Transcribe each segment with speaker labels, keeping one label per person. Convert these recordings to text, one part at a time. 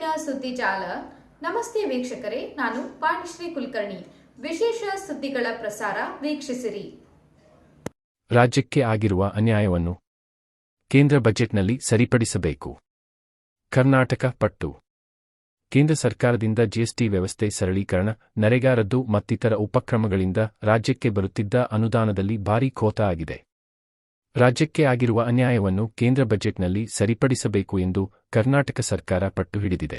Speaker 1: ಇವತ್ತಿನ ಸುದ್ದಿ ಜಾಲ. ನಮಸ್ತೆ ವೀಕ್ಷಕರೇ, ನಾನು ಪಾಣಿಶ್ರೀ ಕುಲಕರ್ಣಿ. ವಿಶೇಷ ಸುದ್ದಿಗಳ ಪ್ರಸಾರ ವೀಕ್ಷಿಸಿರಿ.
Speaker 2: ರಾಜ್ಯಕ್ಕೆ ಆಗಿರುವ ಅನ್ಯಾಯವನ್ನು ಕೇಂದ್ರ ಬಜೆಟ್ನಲ್ಲಿ ಸರಿಪಡಿಸಬೇಕು. ಕರ್ನಾಟಕ ಪಟ್ಟು. ಕೇಂದ್ರ ಸರ್ಕಾರದಿಂದ ಜಿಎಸ್ಟಿ ವ್ಯವಸ್ಥೆ ಸರಳೀಕರಣ, ನರೇಗಾ ರದ್ದು ಮತ್ತಿತರ ಉಪಕ್ರಮಗಳಿಂದ ರಾಜ್ಯಕ್ಕೆ ಬರುತ್ತಿದ್ದ ಅನುದಾನದಲ್ಲಿ ಭಾರೀ ಖೋತ ಆಗಿದೆ. ರಾಜ್ಯಕ್ಕೆ ಆಗಿರುವ ಅನ್ಯಾಯವನ್ನು ಕೇಂದ್ರ ಬಜೆಟ್ನಲ್ಲಿ ಸರಿಪಡಿಸಬೇಕು ಎಂದು ಕರ್ನಾಟಕ ಸರ್ಕಾರ ಪಟ್ಟು ಹಿಡಿದಿದೆ.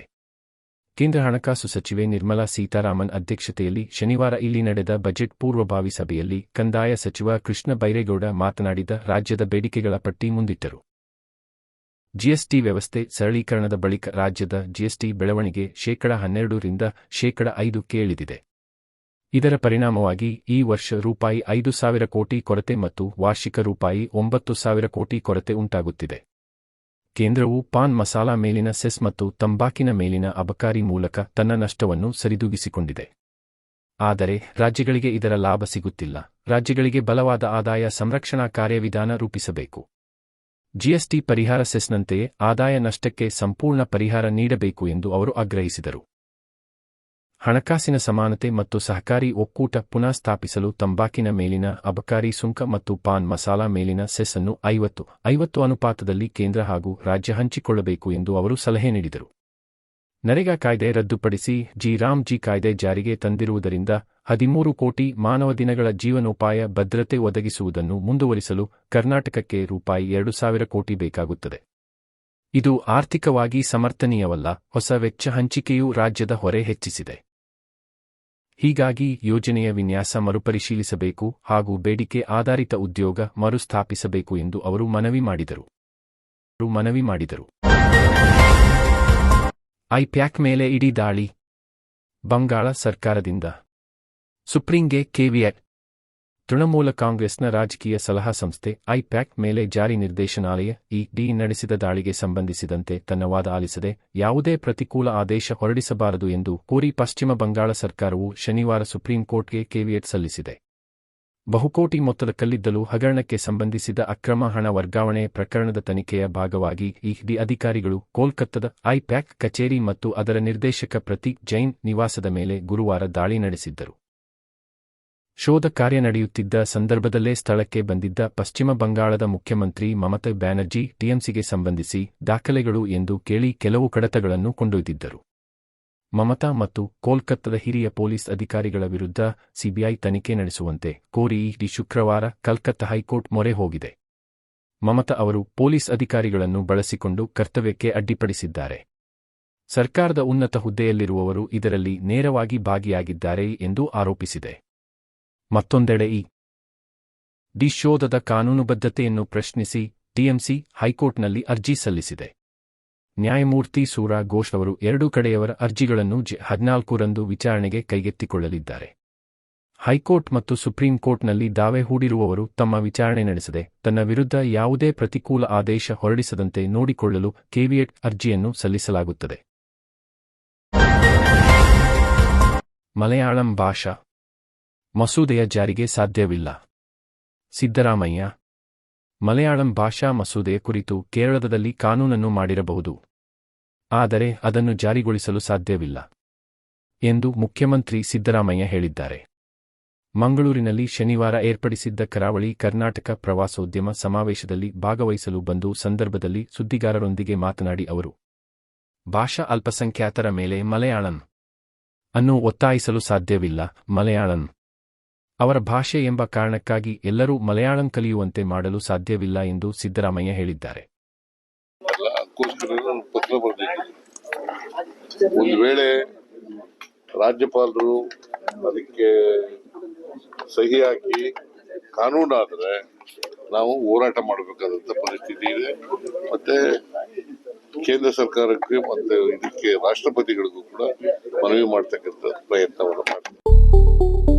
Speaker 2: ಕೇಂದ್ರ ಹಣಕಾಸು ಸಚಿವೆ ನಿರ್ಮಲಾ ಸೀತಾರಾಮನ್ ಅಧ್ಯಕ್ಷತೆಯಲ್ಲಿ ಶನಿವಾರ ಇಲ್ಲಿ ನಡೆದ ಬಜೆಟ್ ಪೂರ್ವಭಾವಿ ಸಭೆಯಲ್ಲಿ ಕಂದಾಯ ಸಚಿವ ಕೃಷ್ಣ ಬೈರೇಗೌಡ ಮಾತನಾಡಿದ ರಾಜ್ಯದ ಬೇಡಿಕೆಗಳ ಪಟ್ಟಿ ಮುಂದಿಟ್ಟರು. ಜಿಎಸ್ಟಿ ವ್ಯವಸ್ಥೆ ಸರಳೀಕರಣದ ಬಳಿಕ ರಾಜ್ಯದ ಜಿಎಸ್ಟಿ ಬೆಳವಣಿಗೆ 12% 5% ಇಳಿದಿದೆ. ಇದರ ಪರಿಣಾಮವಾಗಿ ಈ ವರ್ಷ ರೂಪಾಯಿ 5,000 ಕೋಟಿ ಕೊರತೆ ಮತ್ತು ವಾರ್ಷಿಕ ರೂಪಾಯಿ 9,000 ಕೋಟಿ ಕೊರತೆ ಉಂಟಾಗುತ್ತಿದೆ. ಕೇಂದ್ರವು ಪಾನ್ ಮಸಾಲಾ ಮೇಲಿನ ಸೆಸ್ ಮತ್ತು ತಂಬಾಕಿನ ಮೇಲಿನ ಅಬಕಾರಿ ಮೂಲಕ ತನ್ನ ನಷ್ಟವನ್ನು ಸರಿದೂಗಿಸಿಕೊಂಡಿದೆ. ಆದರೆ ರಾಜ್ಯಗಳಿಗೆ ಇದರ ಲಾಭ ಸಿಗುತ್ತಿಲ್ಲ. ರಾಜ್ಯಗಳಿಗೆ ಬಲವಾದ ಆದಾಯ ಸಂರಕ್ಷಣಾ ಕಾರ್ಯವಿಧಾನ ರೂಪಿಸಬೇಕು. ಜಿಎಸ್ಟಿ ಪರಿಹಾರ ಸೆಸ್ನಂತೆಯೇ ಆದಾಯ ನಷ್ಟಕ್ಕೆ ಸಂಪೂರ್ಣ ಪರಿಹಾರ ನೀಡಬೇಕು ಎಂದು ಅವರು ಆಗ್ರಹಿಸಿದರು. ಹಣಕಾಸಿನ ಸಮಾನತೆ ಮತ್ತು ಸಹಕಾರಿ ಒಕ್ಕೂಟ ಪುನಃ ಸ್ಥಾಪಿಸಲು ತಂಬಾಕಿನ ಮೇಲಿನ ಅಬಕಾರಿ ಸುಂಕ ಮತ್ತು ಪಾನ್ ಮಸಾಲಾ ಮೇಲಿನ ಸೆಸ್ ಅನ್ನು 50-50 ಅನುಪಾತದಲ್ಲಿ ಕೇಂದ್ರ ಹಾಗೂ ರಾಜ್ಯ ಹಂಚಿಕೊಳ್ಳಬೇಕು ಎಂದು ಅವರು ಸಲಹೆ ನೀಡಿದರು. ನರೇಗಾ ಕಾಯ್ದೆ ರದ್ದುಪಡಿಸಿ ಜಿ ಕಾಯ್ದೆ ಜಾರಿಗೆ ತಂದಿರುವುದರಿಂದ 13 ಕೋಟಿ ಮಾನವ ದಿನಗಳ ಜೀವನೋಪಾಯ ಭದ್ರತೆ ಒದಗಿಸುವುದನ್ನು ಮುಂದುವರಿಸಲು ಕರ್ನಾಟಕಕ್ಕೆ ರೂಪಾಯಿ 2,000 ಕೋಟಿ ಬೇಕಾಗುತ್ತದೆ. ಇದು ಆರ್ಥಿಕವಾಗಿ ಸಮರ್ಥನೀಯವಲ್ಲ. ಹೊಸ ವೆಚ್ಚ ಹಂಚಿಕೆಯು ರಾಜ್ಯದ ಹೊರೆ ಹೆಚ್ಚಿಸಿದೆ. ಹೀಗಾಗಿ ಯೋಜನೆಯ ವಿನ್ಯಾಸ ಮರುಪರಿಶೀಲಿಸಬೇಕು ಹಾಗೂ ಬೇಡಿಕೆ ಆಧಾರಿತ ಉದ್ಯೋಗ ಮರುಸ್ಥಾಪಿಸಬೇಕು ಎಂದು ಅವರು ಮನವಿ ಮಾಡಿದರು. ಐಪ್ಯಾಕ್ ಮೇಲೆ ಇಡಿ ದಾಳಿ. ಬಂಗಾಳ ಸರ್ಕಾರದಿಂದ ಸುಪ್ರೀಂಗೆ ಕೇವಿಯಟ್. ತೃಣಮೂಲ ಕಾಂಗ್ರೆಸ್ನ ರಾಜಕೀಯ ಸಲಹಾ ಸಂಸ್ಥೆ ಐಪ್ಯಾಕ್ ಮೇಲೆ ಜಾರಿ ನಿರ್ದೇಶನಾಲಯ ಇಡಿ ನಡೆಸಿದ ದಾಳಿಗೆ ಸಂಬಂಧಿಸಿದಂತೆ ತನ್ನ ವಾದ ಆಲಿಸದೆ ಯಾವುದೇ ಪ್ರತಿಕೂಲ ಆದೇಶ ಹೊರಡಿಸಬಾರದು ಎಂದು ಕೋರಿ ಪಶ್ಚಿಮ ಬಂಗಾಳ ಸರ್ಕಾರವು ಶನಿವಾರ ಸುಪ್ರೀಂ ಕೋರ್ಟ್ಗೆ ಕೇವಿಯಟ್ ಸಲ್ಲಿಸಿದೆ. ಬಹುಕೋಟಿ ಮೊತ್ತದ ಕಲ್ಲಿದ್ದಲು ಹಗರಣಕ್ಕೆ ಸಂಬಂಧಿಸಿದ ಅಕ್ರಮ ಹಣ ವರ್ಗಾವಣೆ ಪ್ರಕರಣದ ತನಿಖೆಯ ಭಾಗವಾಗಿ ಇಡಿ ಅಧಿಕಾರಿಗಳು ಕೋಲ್ಕತ್ತಾದ ಐಪ್ಯಾಕ್ ಕಚೇರಿ ಮತ್ತು ಅದರ ನಿರ್ದೇಶಕ ಪ್ರತೀಕ್ ಜೈನ್ ನಿವಾಸದ ಮೇಲೆ ಗುರುವಾರ ದಾಳಿ ನಡೆಸಿದ್ದರು. ಶೋಧ ಕಾರ್ಯ ನಡೆಯುತ್ತಿದ್ದ ಸಂದರ್ಭದಲ್ಲೇ ಸ್ಥಳಕ್ಕೆ ಬಂದಿದ್ದ ಪಶ್ಚಿಮ ಬಂಗಾಳದ ಮುಖ್ಯಮಂತ್ರಿ ಮಮತಾ ಬ್ಯಾನರ್ಜಿ ಟಿಎಂಸಿಗೆ ಸಂಬಂಧಿಸಿ ದಾಖಲೆಗಳು ಎಂದು ಕೇಳಿ ಕೆಲವು ಕಡತಗಳನ್ನು ಕೊಂಡೊಯ್ದಿದ್ದರು. ಮಮತಾ ಮತ್ತು ಕೋಲ್ಕತ್ತಾದ ಹಿರಿಯ ಪೊಲೀಸ್ ಅಧಿಕಾರಿಗಳ ವಿರುದ್ಧ ಸಿಬಿಐ ತನಿಖೆ ನಡೆಸುವಂತೆ ಕೋರಿ ಇಡಿ ಶುಕ್ರವಾರ ಕಲ್ಕತ್ತಾ ಹೈಕೋರ್ಟ್ ಮೊರೆ ಹೋಗಿದೆ. ಮಮತಾ ಅವರು ಪೊಲೀಸ್ ಅಧಿಕಾರಿಗಳನ್ನು ಬಳಸಿಕೊಂಡು ಕರ್ತವ್ಯಕ್ಕೆ ಅಡ್ಡಿಪಡಿಸಿದ್ದಾರೆ. ಸರ್ಕಾರದ ಉನ್ನತ ಹುದ್ದೆಯಲ್ಲಿರುವವರು ಇದರಲ್ಲಿ ನೇರವಾಗಿ ಭಾಗಿಯಾಗಿದ್ದಾರೆ ಎಂದು ಆರೋಪಿಸಿದೆ. ಮತ್ತೊಂದೆಡೆ ಡಿ ಶೋಧದ ಕಾನೂನುಬದ್ಧತೆಯನ್ನು ಪ್ರಶ್ನಿಸಿ ಟಿಎಂಸಿ ಹೈಕೋರ್ಟ್ನಲ್ಲಿ ಅರ್ಜಿ ಸಲ್ಲಿಸಿದೆ. ನ್ಯಾಯಮೂರ್ತಿ ಸೂರಾ ಘೋಷ್ ಅವರು ಎರಡೂ ಕಡೆಯವರ ಅರ್ಜಿಗಳನ್ನು 14ರಂದು ವಿಚಾರಣೆಗೆ ಕೈಗೆತ್ತಿಕೊಳ್ಳಲಿದ್ದಾರೆ. ಹೈಕೋರ್ಟ್ ಮತ್ತು ಸುಪ್ರೀಂ ಕೋರ್ಟ್ನಲ್ಲಿ ದಾವೆ ಹೂಡಿರುವವರು ತಮ್ಮ ವಿಚಾರಣೆ ನಡೆಸದೆ ತನ್ನ ವಿರುದ್ಧ ಯಾವುದೇ ಪ್ರತಿಕೂಲ ಆದೇಶ ಹೊರಡಿಸದಂತೆ ನೋಡಿಕೊಳ್ಳಲು ಕೇವಿಯಟ್ ಅರ್ಜಿಯನ್ನು ಸಲ್ಲಿಸಲಾಗುತ್ತದೆ. ಮಲಯಾಳಂ ಭಾಷಾ ಮಸೂದೆಯ ಜಾರಿಗೆ ಸಾಧ್ಯವಿಲ್ಲ. ಸಿದ್ದರಾಮಯ್ಯ. ಮಲಯಾಳಂ ಭಾಷಾ ಮಸೂದೆಯ ಕುರಿತು ಕೇರಳದಲ್ಲಿ ಕಾನೂನನ್ನು ಮಾಡಿರಬಹುದು, ಆದರೆ ಅದನ್ನು ಜಾರಿಗೊಳಿಸಲು ಸಾಧ್ಯವಿಲ್ಲ ಎಂದು ಮುಖ್ಯಮಂತ್ರಿ ಸಿದ್ದರಾಮಯ್ಯ ಹೇಳಿದ್ದಾರೆ. ಮಂಗಳೂರಿನಲ್ಲಿ ಶನಿವಾರ ಏರ್ಪಡಿಸಿದ್ದ ಕರಾವಳಿ ಕರ್ನಾಟಕ ಪ್ರವಾಸೋದ್ಯಮ ಸಮಾವೇಶದಲ್ಲಿ ಭಾಗವಹಿಸಲು ಬಂದು ಸಂದರ್ಭದಲ್ಲಿ ಸುದ್ದಿಗಾರರೊಂದಿಗೆ ಮಾತನಾಡಿ ಅವರು, ಭಾಷಾ ಅಲ್ಪಸಂಖ್ಯಾತರ ಮೇಲೆ ಮಲಯಾಳಂ ಅನ್ನು ಒತ್ತಾಯಿಸಲು ಸಾಧ್ಯವಿಲ್ಲ. ಮಲಯಾಳಂ ಅವರ ಭಾಷೆ ಎಂಬ ಕಾರಣಕ್ಕಾಗಿ ಎಲ್ಲರೂ ಮಲಯಾಳಂ ಕಲಿಯುವಂತೆ ಮಾಡಲು ಸಾಧ್ಯವಿಲ್ಲ ಎಂದು ಸಿದ್ದರಾಮಯ್ಯ ಹೇಳಿದ್ದಾರೆ.
Speaker 3: ಒಂದು ವೇಳೆ ರಾಜ್ಯಪಾಲರು ಅದಕ್ಕೆ ಸಹಿ ಹಾಕಿ ಕಾನೂನಾದರೆ ನಾವು ಹೋರಾಟ ಮಾಡಬೇಕಾದಂತ ಪರಿಸ್ಥಿತಿ ಇದೆ. ಮತ್ತೆ ಕೇಂದ್ರ ಸರ್ಕಾರಕ್ಕೆ ಮತ್ತೆ ಇದಕ್ಕೆ ರಾಷ್ಟ್ರಪತಿಗಳಿಗೂ ಕೂಡ ಮನವಿ ಮಾಡ್ತಕ್ಕಂಥ ಪ್ರಯತ್ನವನ್ನು